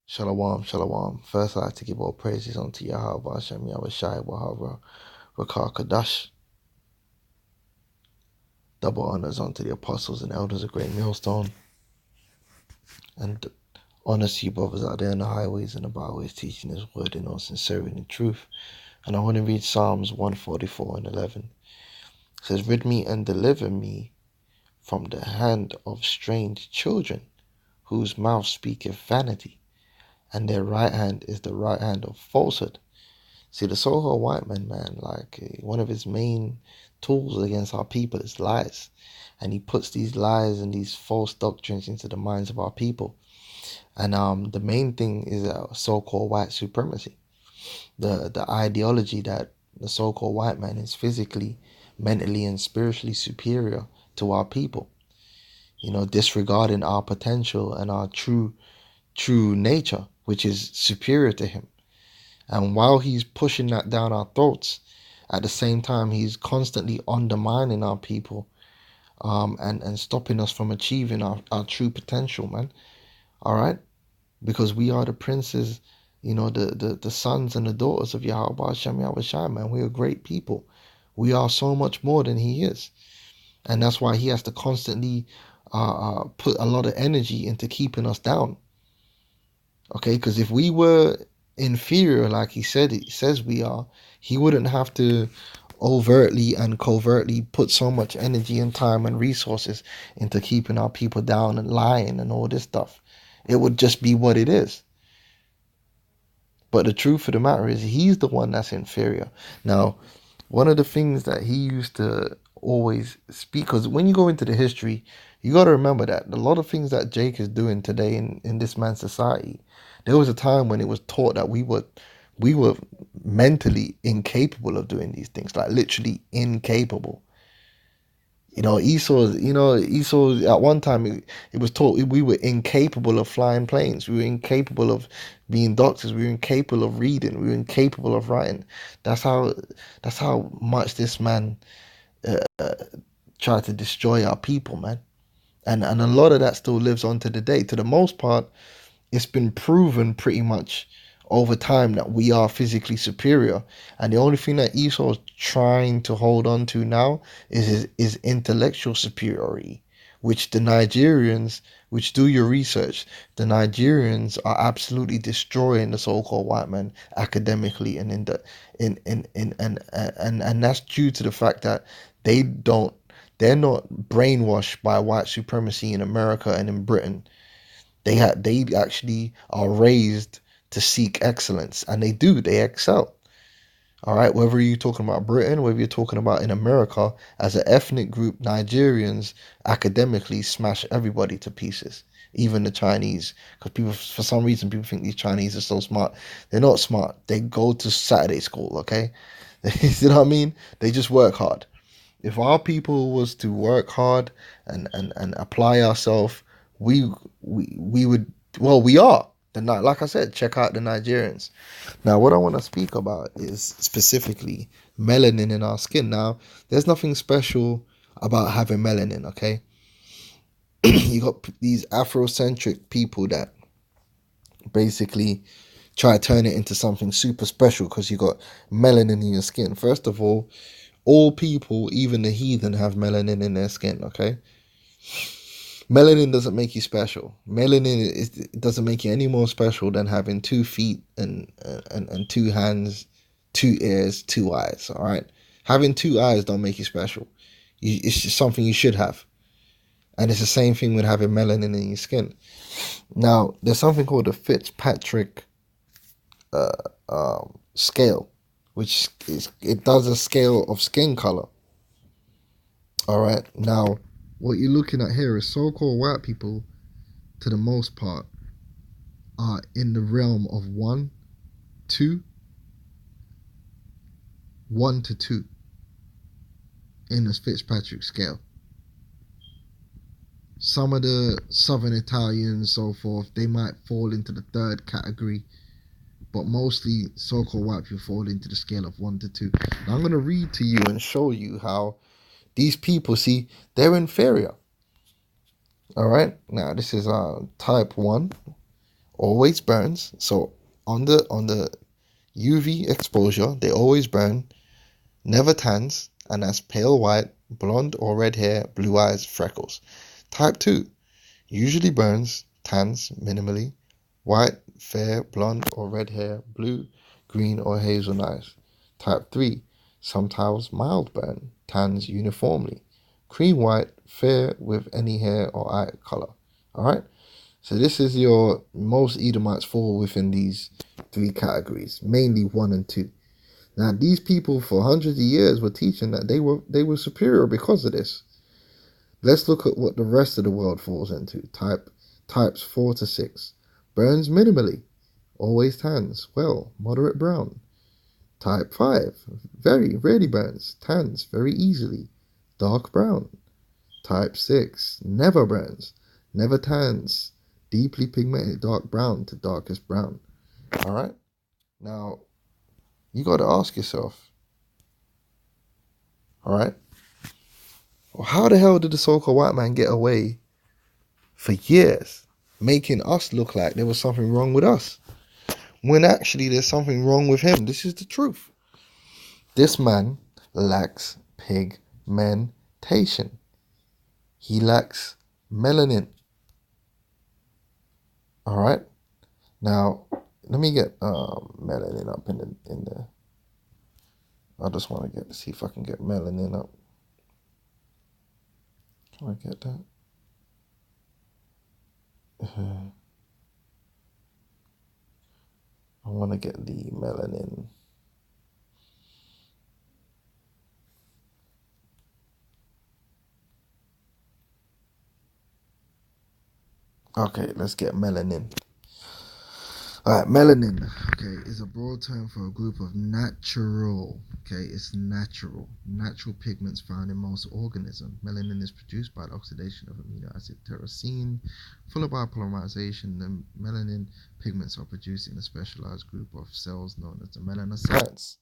Shalom, shalom. First, I'd like to give all praises unto Yahweh, Hashem, Yahushai, Wahara, Rakar, Kadash. Double honors unto the apostles and elders of GreatMillStone. And honors to you brothers out there in the highways and the byways, teaching His word in all sincerity and truth. And I want to read Psalms 144 and 11. It says, rid me and deliver me from the hand of strange children, whose mouth speaketh vanity, and their right hand is the right hand of falsehood. See, the so-called white man, like one of his main tools against our people is lies. And he puts these lies and these false doctrines into the minds of our people. And the main thing is so-called white supremacy. The ideology that the so-called white man is physically, mentally, and spiritually superior to our people. You know, disregarding our potential and our true nature, which is superior to him. And while he's pushing that down our throats, at the same time, he's constantly undermining our people and stopping us from achieving our true potential, man. All right? Because we are the princes, you know, the sons and the daughters of Yahweh Hashem Yahushai, man. We are great people. We are so much more than he is. And that's why he has to constantly put a lot of energy into keeping us down. Okay? Because if we were inferior, like he says we are, he wouldn't have to overtly and covertly put so much energy and time and resources into keeping our people down and lying and all this stuff. It would just be what it is. But the truth of the matter is, he's the one that's inferior. Now, one of the things that he used to always speak, because when you go into the history, you got to remember that a lot of things that Jake is doing today in this man's society, there was a time when it was taught that we were mentally incapable of doing these things, like literally incapable. Esau at one time, it was taught we were incapable of flying planes. We were incapable of being doctors. We were incapable of reading. We were incapable of writing. That's how much this man tried to destroy our people, man. And a lot of that still lives on to the day. To the most part, it's been proven pretty much over time that we are physically superior, and the only thing that Esau is trying to hold on to now is his intellectual superiority, which the Nigerians, which do your research, the Nigerians are absolutely destroying the so-called white man academically, and and that's due to the fact that they're not brainwashed by white supremacy in America and in Britain. They actually are raised to seek excellence, and they excel. All right, whether you're talking about Britain, whether you're talking about in America, as an ethnic group, Nigerians academically smash everybody to pieces, even the Chinese, because for some reason, people think these Chinese are so smart. They're not smart. They go to Saturday school, okay? You know what I mean? They just work hard. If our people was to work hard and apply ourselves, we would, well, we are. Like I said, check out the Nigerians. Now, what I want to speak about is specifically melanin in our skin. Now, there's nothing special about having melanin, okay? You got these Afrocentric people that basically try to turn it into something super special because you got melanin in your skin. First of all people, even the heathen, have melanin in their skin, okay? Melanin doesn't make you special. Melanin doesn't make you any more special than having 2 feet and 2 hands, 2 ears, 2 eyes, all right? Having 2 eyes don't make you special. It's just something you should have. And it's the same thing with having melanin in your skin. Now, there's something called the Fitzpatrick scale, which it does a scale of skin color. All right. Now, what you're looking at here is so-called white people, to the most part, are in the realm of 1 to 2 in the Fitzpatrick scale. Some of the Southern Italians, so forth, they might fall into the 3rd category, but mostly so-called white people fall into the scale of 1 to 2. Now, I'm going to read to you and show you how these people, see, they're inferior. All right. Now, this is type 1. always burns. So on the UV exposure, they always burn, never tans, and has pale white, blonde or red hair, blue eyes, freckles. Type 2 usually burns, tans minimally, white, fair, blonde or red hair, blue, green or hazel eyes. Type 3 sometimes mild burn, tans uniformly, cream white, fair with any hair or eye color. Alright? So this is your most Edomites fall within these 3 categories, mainly 1 and 2. Now these people for hundreds of years were teaching that they were superior because of this. Let's look at what the rest of the world falls into. Types 4 to 6. Burns minimally, always tans, well, moderate brown. Type 5, very rarely burns, tans very easily, dark brown. Type 6, never burns, never tans, deeply pigmented dark brown to darkest brown. Alright? Now, you got to ask yourself, alright, well, how the hell did the so-called white man get away for years, making us look like there was something wrong with us, when actually there's something wrong with him? This is the truth. This man lacks pigmentation. He lacks melanin. Alright? Now, let me get melanin up in the I just want to see if I can get melanin up. Can I get that? I want to get the melanin. Okay, let's get melanin. Alright, melanin, okay, is a broad term for a group of natural pigments found in most organisms. Melanin is produced by the oxidation of amino acid tyrosine. Followed by polymerization, the melanin pigments are produced in a specialized group of cells known as the melanocytes.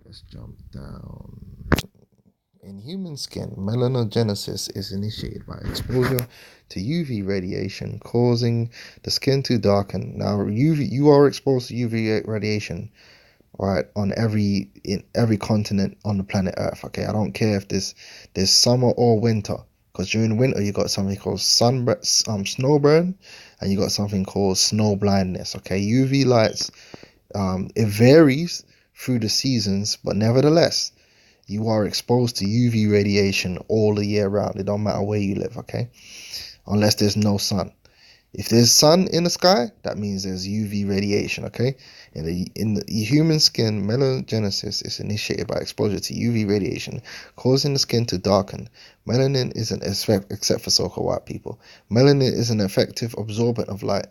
Let's jump down. In human skin, melanogenesis is initiated by exposure to UV radiation, causing the skin to darken. Now, you are exposed to UV radiation, right, in every continent on the planet Earth. Okay, I don't care if there's summer or winter, because during winter you got something called snowburn, and you got something called snow blindness. Okay, UV lights, it varies through the seasons, but nevertheless, you are exposed to UV radiation all the year round. It don't matter where you live, okay? Unless there's no sun. If there's sun in the sky, that means there's UV radiation, okay? In the human skin, melanogenesis is initiated by exposure to UV radiation, causing the skin to darken. Melanin isn't, except for so-called white people, melanin is an effective absorbent of light.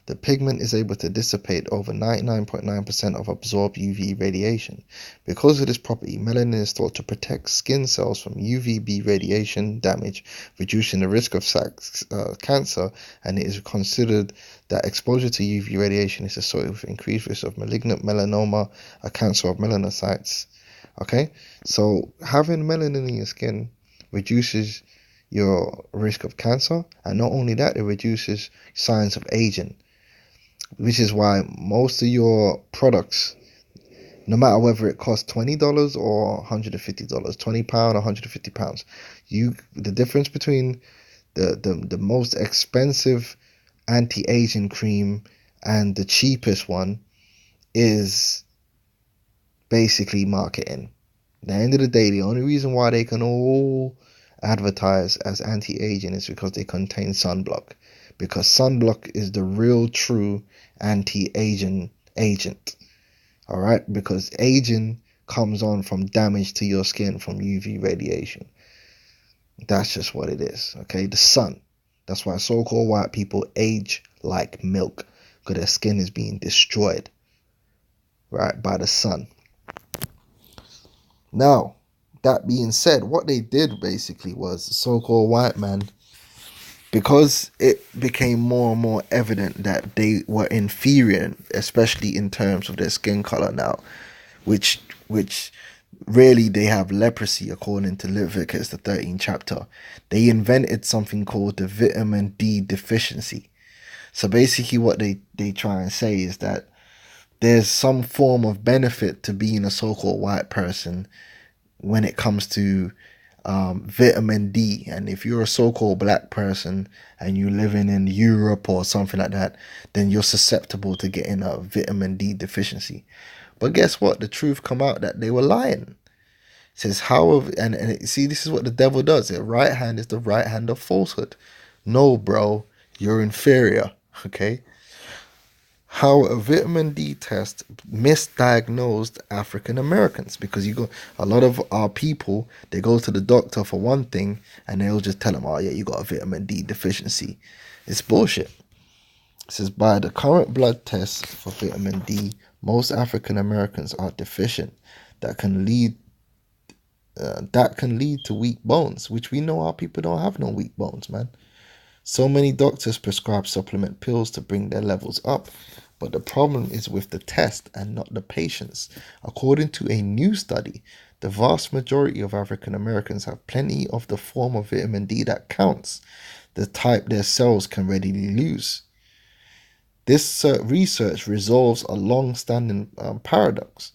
The pigment is able to dissipate over 99.9% of absorbed UV radiation. Because of this property, melanin is thought to protect skin cells from UVB radiation damage, reducing the risk of cancer, and it is considered that exposure to UV radiation is associated with increased risk of malignant melanoma, a cancer of melanocytes. Okay, so having melanin in your skin reduces your risk of cancer, and not only that, it reduces signs of aging, which is why most of your products, no matter whether it costs $20 or $150, £20 or £150, the difference between the most expensive anti-aging cream and the cheapest one is basically marketing. At the end of the day, the only reason why they can all advertise as anti-aging is because they contain sunblock, because sunblock is the real true anti-aging agent. All right, because aging comes on from damage to your skin from UV radiation. That's just what it is. Okay, the sun. That's why so-called white people age like milk, because their skin is being destroyed, right, by the sun. Now, that being said, what they did basically was the so-called white man, because it became more and more evident that they were inferior, especially in terms of their skin color now, which really they have leprosy according to Leviticus, the 13th chapter. They invented something called the vitamin D deficiency. So basically what they try and say is that there's some form of benefit to being a so-called white person when it comes to vitamin D. And if you're a so-called black person and you're living in Europe or something like that, then you're susceptible to getting a vitamin D deficiency. But guess what? The truth come out that they were lying. It says and see, this is what the devil does. The right hand is the right hand of falsehood. No, bro, you're inferior. Okay. How a vitamin D test misdiagnosed African Americans, because a lot of our people, they go to the doctor for one thing and they'll just tell them, oh yeah, you got a vitamin D deficiency. It's bullshit. It says by the current blood tests for vitamin D, most African Americans are deficient. That can lead to weak bones, which we know our people don't have no weak bones, man. So many doctors prescribe supplement pills to bring their levels up, but the problem is with the test and not the patients. According to a new study, the vast majority of African Americans have plenty of the form of vitamin D that counts, the type their cells can readily lose. This research resolves a long-standing paradox.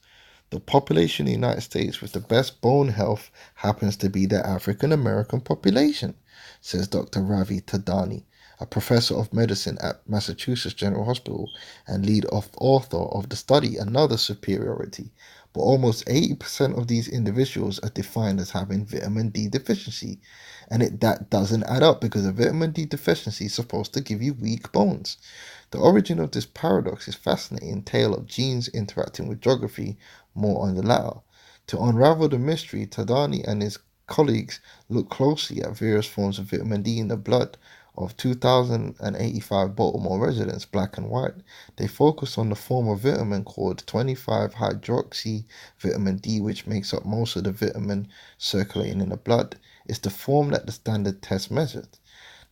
The population in the United States with the best bone health happens to be the African American population, says Dr. Ravi Tadani, a professor of medicine at Massachusetts General Hospital and lead author of the study Another Superiority. But almost 80% of these individuals are defined as having vitamin D deficiency. And that doesn't add up, because a vitamin D deficiency is supposed to give you weak bones. The origin of this paradox is a fascinating tale of genes interacting with geography, more on the latter. To unravel the mystery, Tadani and his colleagues looked closely at various forms of vitamin D in the blood of 2,085 Baltimore residents, black and white. They focused on the form of vitamin called 25-hydroxy vitamin D, which makes up most of the vitamin circulating in the blood. It's the form that the standard test measured.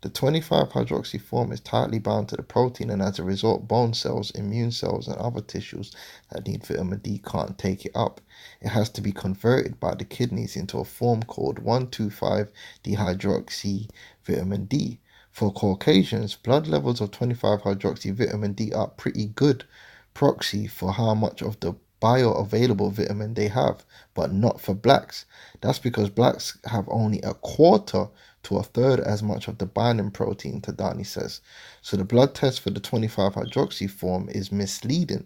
The 25-hydroxy form is tightly bound to the protein, and as a result, bone cells, immune cells, and other tissues that need vitamin D can't take it up. It has to be converted by the kidneys into a form called 1,2,5-dehydroxy vitamin D. For Caucasians, blood levels of 25-hydroxy vitamin D are pretty good proxy for how much of the bioavailable vitamin they have, but not for blacks. That's because blacks have only a quarter to a third as much of the binding protein, Tadani says. So the blood test for the 25-hydroxy form is misleading.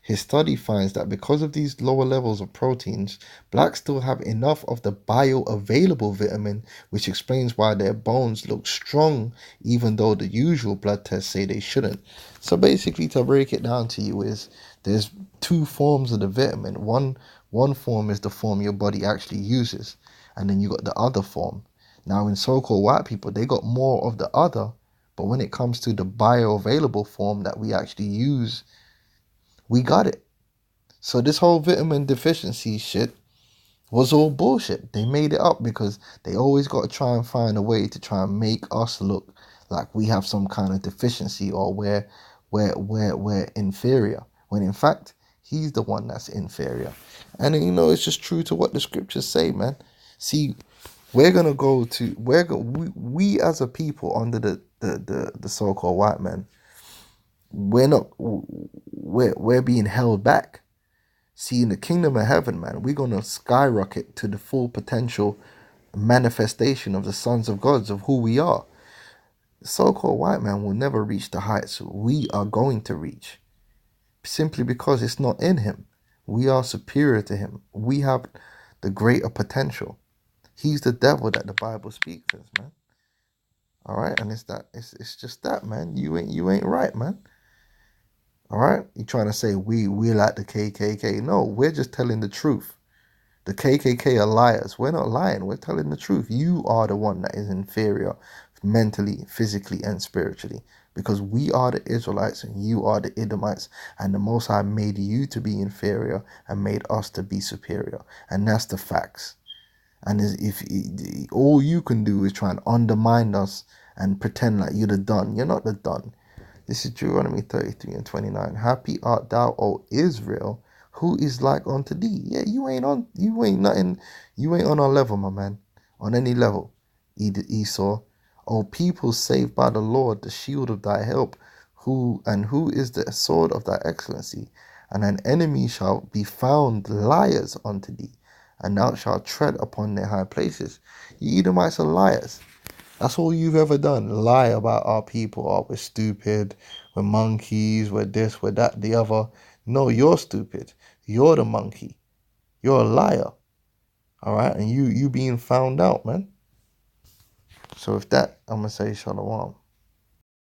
His study finds that because of these lower levels of proteins, blacks still have enough of the bioavailable vitamin, which explains why their bones look strong, even though the usual blood tests say they shouldn't. So basically, to break it down to you, is there's two forms of the vitamin. One form is the form your body actually uses, and then you got the other form. Now, in so-called white people, they got more of the other, but when it comes to the bioavailable form that we actually use, we got it. So this whole vitamin deficiency shit was all bullshit. They made it up because they always got to try and find a way to try and make us look like we have some kind of deficiency, or we're inferior, when in fact he's the one that's inferior. And it's just true to what the scriptures say, man. See, we're gonna go to we as a people under the so-called white man, we're being held back. See, in the kingdom of heaven, man, we're gonna skyrocket to the full potential manifestation of the sons of God, of who we are. The so-called white man will never reach the heights we are going to reach, simply because it's not in him. We are superior to him. We have the greater potential. He's the devil that the Bible speaks as, man. All right, and it's just that, man. You ain't right, man. All right, you trying to say we're like the KKK? No, we're just telling the truth. The KKK are liars. We're not lying. We're telling the truth. You are the one that is inferior, mentally, physically, and spiritually, because we are the Israelites and you are the Edomites, and the Most High made you to be inferior and made us to be superior, and that's the facts. And if all you can do is try and undermine us and pretend like you're the done, you're not the done. This is Deuteronomy 33:29. Happy art thou, O Israel, who is like unto thee. Yeah, you ain't on our level, my man, on any level. Esau, O people saved by the Lord, the shield of thy help, who is the sword of thy excellency? And thine enemy shall be found liars unto thee, and thou shalt tread upon their high places. You Edomites are liars. That's all you've ever done. Lie about our people. Oh, we're stupid. We're monkeys. We're this, we're that, the other. No, you're stupid. You're the monkey. You're a liar. All right? And you being found out, man. So with that, I'm going to say shalom.